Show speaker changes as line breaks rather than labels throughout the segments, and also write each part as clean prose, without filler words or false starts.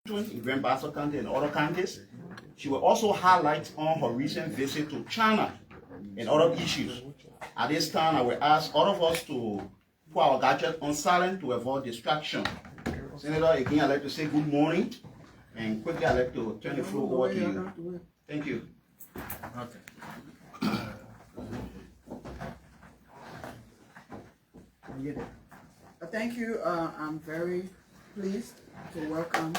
in Grand Bassa County and other counties. She will also highlight on her recent visit to China and other issues. At this time, I will ask all of us to put our gadget on silent to avoid distraction. Senator, again, I'd like to say good morning, and quickly I'd like to turn the floor over to you. Thank you.
Okay.
Thank you. I'm very pleased to welcome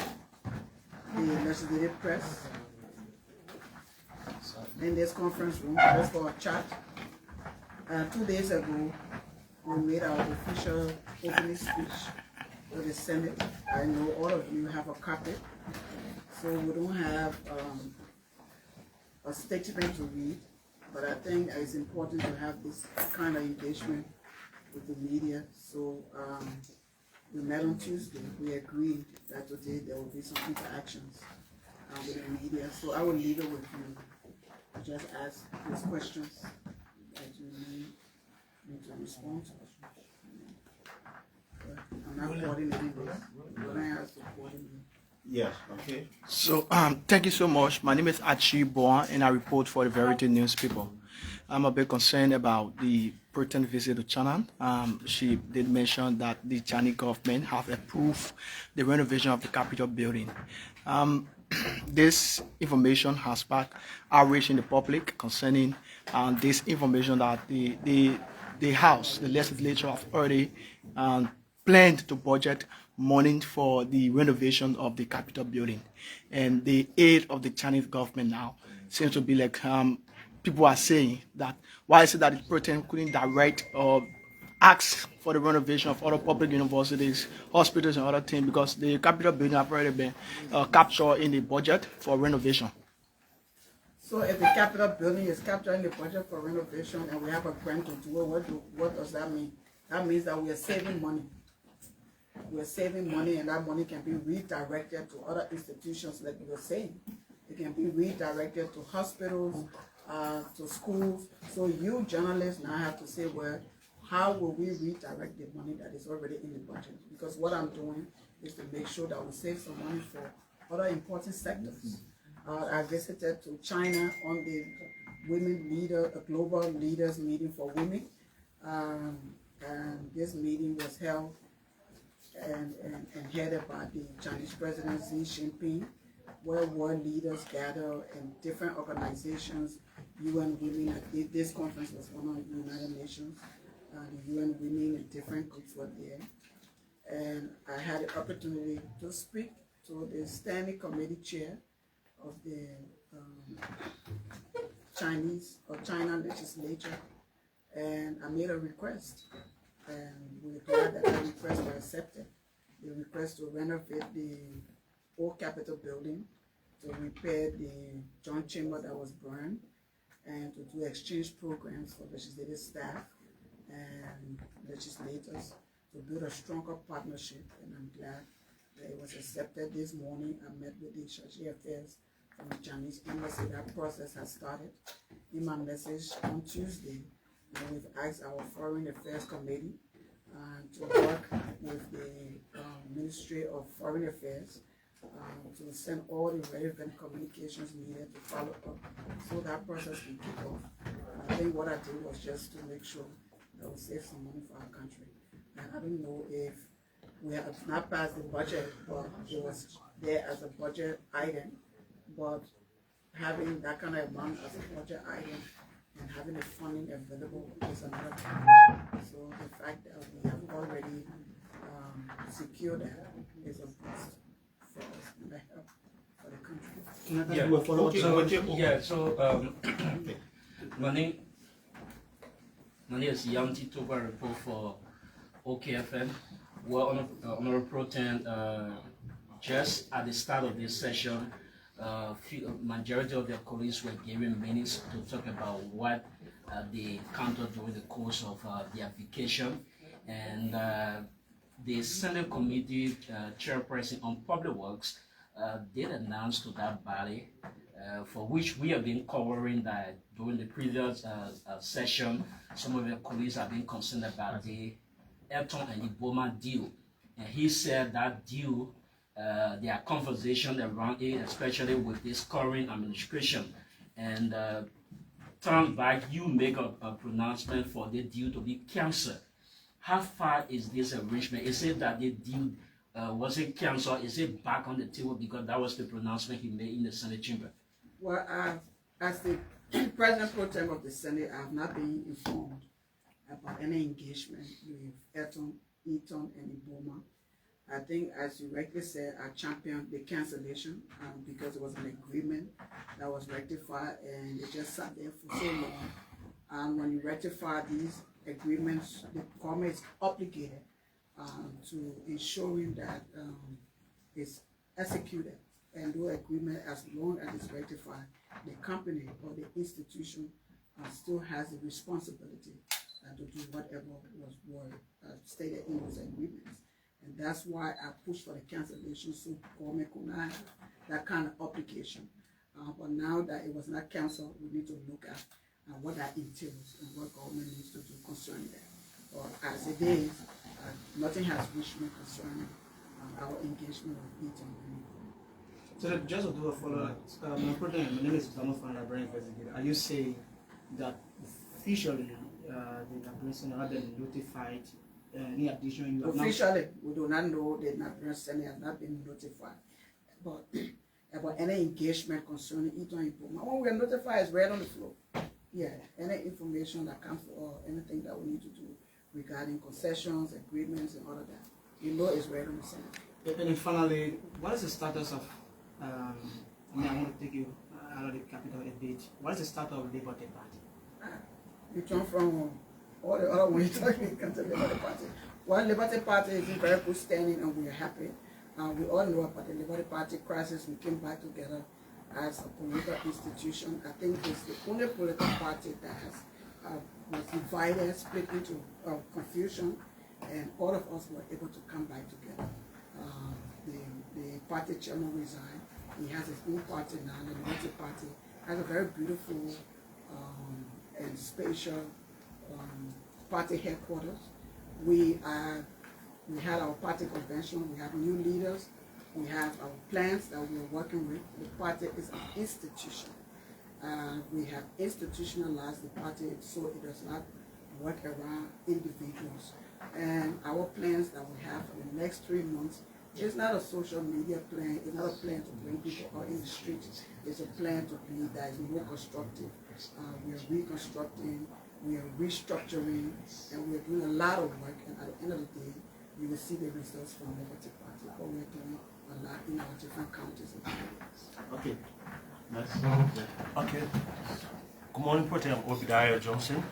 the legislative press in this conference room just for a chat. 2 days ago, we made our official opening speech to the Senate. I know all of you have a copy, so we don't have a statement to read, but I think it's important to have this kind of engagement with the media. So we met on Tuesday. We agreed that today there will be some interactions with the media. So I will leave it with you. I just ask those questions that you need me to respond to. I'm not coordinating this. When I ask to coordinate.
Yes, okay.
So, thank you so much. My name is Achi Boan, and I report for the Verity newspaper. I'm a bit concerned about the Pro-Tempt visit to China. She did mention that the Chinese government have approved the renovation of the Capitol building. This information has sparked outrage in the public concerning this information that the House, the legislature, have already planned to budget money for the renovation of the Capitol building, and the aid of the Chinese government now seems to be like people are saying that why is it that the Pro-Tempt couldn't direct or ask for the renovation of other public universities, hospitals, and other things, because the Capitol building have already been captured in the budget for renovation.
So if the Capitol building is captured in the budget for renovation and we have a grant to do it, what does that mean? That means that we are saving money. We're saving money, and that money can be redirected to other institutions, like you were saying. It can be redirected to hospitals, to schools. So you journalists now have to say, well, how will we redirect the money that is already in the budget? Because what I'm doing is to make sure that we save some money for other important sectors. I visited to China on the global leaders meeting for women, and this meeting was held and headed by the Chinese President Xi Jinping, where world leaders gather in different organizations, UN Women. This conference was one of the United Nations. The UN Women in different groups were there. And I had the opportunity to speak to the standing committee chair of the China legislature, and I made a request. And we're glad that the request was accepted. The request to renovate the old Capitol building, to repair the joint chamber that was burned, and to do exchange programs for legislative staff and legislators to build a stronger partnership. And I'm glad that it was accepted this morning. I met with the Chargé Affairs from the Chinese Embassy. That process has started. In my message on Tuesday, and we've asked our Foreign Affairs Committee to work with the Ministry of Foreign Affairs to send all the relevant communications needed to follow up so that process can kick off. I think what I did was just to make sure that we save some money for our country. And I don't know if we have not passed the budget, but it was there as a budget item, but having that kind of amount as a budget item and having the funding available is another thing. So the fact that we have already secured that is a boost for us and a help for the country.
My name is Yamti Toba, report for OKFM. Well, Honorable Pro-Tempt, just at the start of this session, majority of their colleagues were given minutes to talk about what they encountered during the course of their vacation, and the Senate Committee Chairperson on Public Works did announce to that body, for which we have been covering that during the previous session. Some of your colleagues have been concerned about the Elton and the Bowman deal, and he said that deal there are conversations around it, especially with this current administration. And turn back, you make a pronouncement for the deal to be canceled. How far is this arrangement? Is it that the deal was it canceled? Is it back on the table because that was the pronouncement he made in the Senate chamber?
Well, as the President Pro-Tempt of the Senate, I have not been informed about any engagement with Eton, and Iboma. I think, as you rightly said, I championed the cancellation because it was an agreement that was rectified, and it just sat there for so long. And when you rectify these agreements, the government is obligated to ensuring that it's executed. And the agreement, as long as it's rectified, the company or the institution still has the responsibility to do whatever was stated in those agreements. And that's why I pushed for the cancellation, so government could not have that kind of obligation. But now that it was not canceled, we need to look at what that entails and what government needs to do concerning that. But as it is, nothing has reached me concerning our engagement with Eton.
So just to do a follow-up, my name is Zamofan, Librarian Investigator. Are you saying that officially the administration have been notified? Any addition you have
officially, we do not know the administration has not been notified. But about any engagement concerning Eton and Iboma, when we are notified, it's right on the floor. Yeah, any information that comes or anything that we need to do regarding concessions, agreements, and all of that, you know, it's right on the Senate.
And then finally, what is the status of? I want to take you out of the capital a bit. What is the status of the Liberia Party?
You turn from all the other ones you're talking about the Liberia Party. Well, Liberia Party is in very good standing, and we are happy. We all know about the Liberia Party crisis. We came back together as a political institution. I think it's the only political party that has was divided, split into confusion, and all of us were able to come back together. The party chairman resigned. He has his own party now. The Liberty Party has a very beautiful and spacious party headquarters. We had our party convention. We have new leaders. We have our plans that we are working with. The party is an institution. We have institutionalized the party so it does not work around individuals. And our plans that we have for the next 3 months is not a social media plan. It's not a plan to bring people out in the streets. It's a plan to be that is more constructive. We are reconstructing, we are restructuring, and we are doing a lot of work. And at the end of the day, you will see the results from the Liberty Party. But we are doing a lot in our different counties and areas.
Okay.
Okay. Good morning, Pro-Tempt Obadiah Johnson.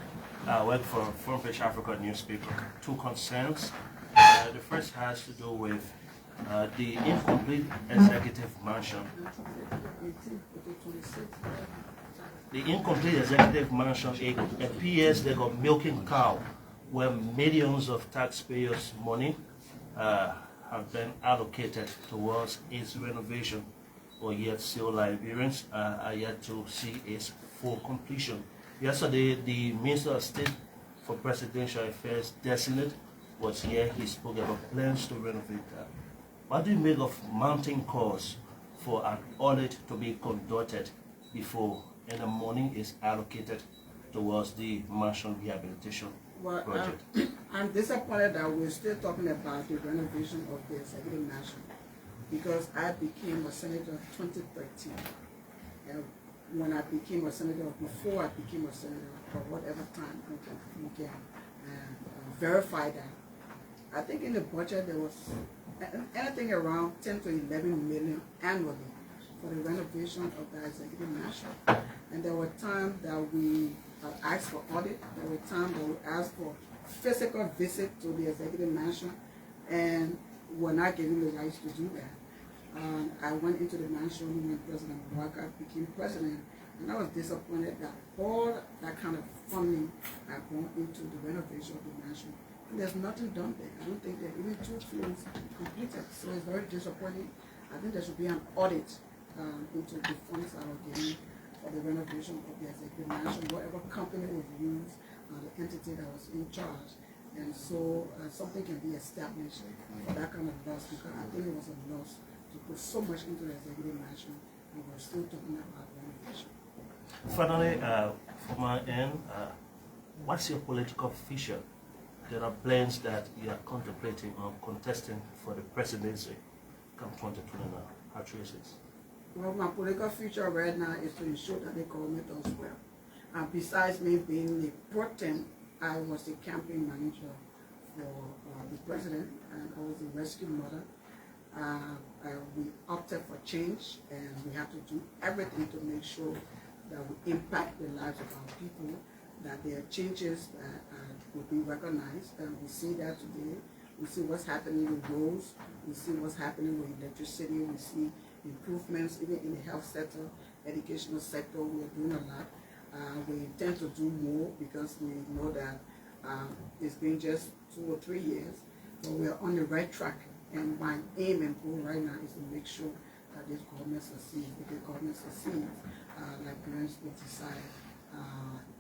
I work for Front Page Africa newspaper. 2 concerns. The first has to do with the incomplete executive mansion. The incomplete executive mansion, it appears they got milking cow, where millions of taxpayers' money have been allocated towards its renovation, or yet still Liberians are yet to see its full completion. Yesterday, the Minister of State for Presidential Affairs designate was here. He spoke about plans to renovate that. What do you make of mounting costs for an audit to be conducted before any money is allocated towards the mansion rehabilitation project?
I'm disappointed that we're still talking about the renovation of the executive mansion because I became a senator in 2013. And when I became a senator, before I became a senator, for whatever time we can verify that. I think in the budget there was anything around 10 to 11 million annually for the renovation of the executive mansion. And there were times that we asked for audit. There were times that we asked for physical visit to the executive mansion, and we're not given the rights to do that. I went into the mansion when President Walker became president, and I was disappointed that all that kind of funding had gone into the renovation of the mansion. And there's nothing done there. I don't think there are even 2 floors completed, so it's very disappointing. I think there should be an audit into the funds that are given for the renovation of the executive mansion, whatever company was used, the entity that was in charge. And so something can be established for that kind of loss, because I think it was a loss to put so much into the executive mansion, and we're still talking about renovation.
Finally, from my end, what's your political future? There are plans that you are contemplating on contesting for the presidency come 2029. How true is this?
Well, my political future right now is to ensure that the government does well. And besides me being the Pro-Tempt, I was the campaign manager for the president, and I was the rescue mother. We opted for change, and we have to do everything to make sure that we impact the lives of our people, that there are changes that will be recognized, and we see that today. We see what's happening with roads, we see what's happening with electricity, we see improvements even in the health sector, educational sector. We're doing a lot. We intend to do more because we know that it's been just 2 or 3 years, but we're on the right track. And my aim and goal right now is to make sure that this government succeeds. If the government succeeds, Liberians will decide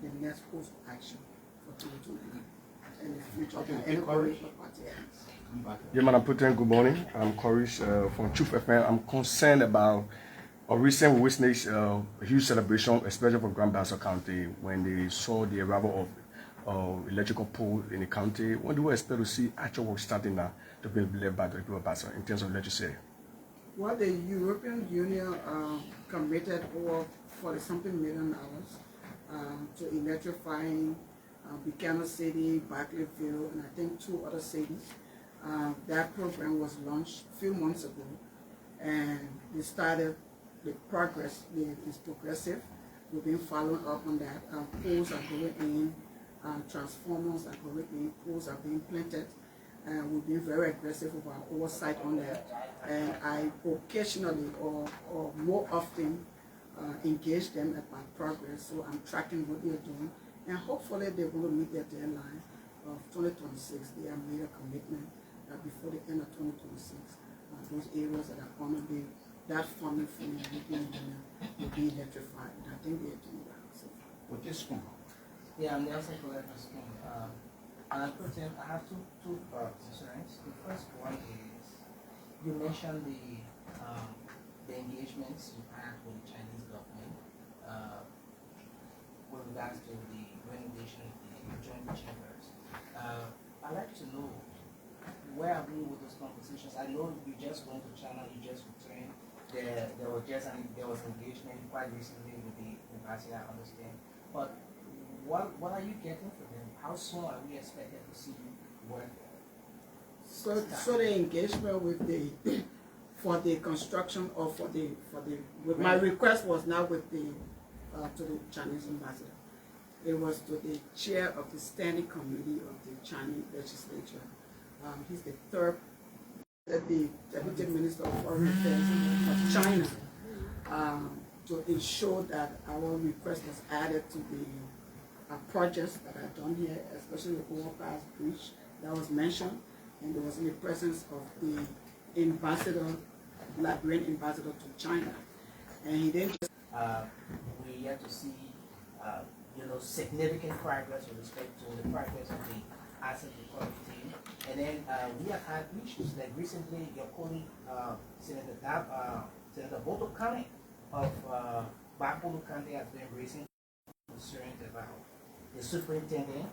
the next course of action for 2029 and the future of any political party ends.
Yeah, Madam Pro-Tempt, good morning. I'm Courage from Truth FM. I'm concerned about a recent witness a huge celebration, especially for Grand Bassa County, when they saw the arrival of electrical pole in the county. When do we expect to see actual work starting now to be led by the people of Bassa in terms of electricity?
Well, the European Union committed over $40-something million to electrifying Buchanan City, Barclayville, and I think 2 other cities. That program was launched a few months ago, and they started the progress. It's progressive. We've been following up on that. Poles are going in, transformers are going in, poles are being planted, and we've been very aggressive with our oversight on that. And I occasionally or more often engage them about progress, so I'm tracking what they're doing, and hopefully they will meet their deadline of 2026. They have made a commitment that before the end of 2026, those areas that are going to be that funding from the European Union will be electrified, and I think they're doing well so far.
With this one.
Yeah, I'm Nelson Collector School. Pro-Tempt, I have two concerns. The first one is you mentioned the engagements you had with the Chinese government with regards to the renovation of the joint chambers. I'd like to know where are we with those conversations. I know you just went to China, you just returned. There was engagement quite recently with the embassy, I understand. But what are you getting from them? How soon are we expected to see work?
So the engagement with the for the construction or for the my request was not with the to the Chinese ambassador. It was to the chair of the standing committee of the Chinese legislature. He's the third the Deputy Minister of Foreign Affairs of China, to ensure that our request was added to the projects that are done here, especially the overpass bridge that was mentioned, and there was in the presence of the ambassador, Liberian ambassador to China, and he didn't just.
We're yet to see, significant progress with respect to the progress of the asset recovery team. And then we have had issues like recently your colleague, Senator Boto Kane of Bakulu County has been raising concerns about the superintendent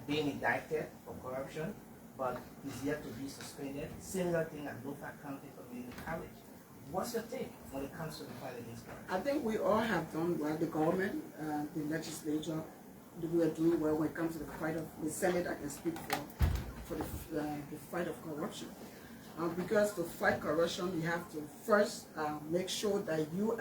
being indicted for corruption, but is yet to be suspended. Similar thing at Lofa County Community College. What's your take when it comes to the fight against corruption?
I think we all have done well. The government, the legislature, we are doing well when it comes to the fight of the Senate. I can speak for the fight of corruption. Because to fight corruption, you have to first make sure that you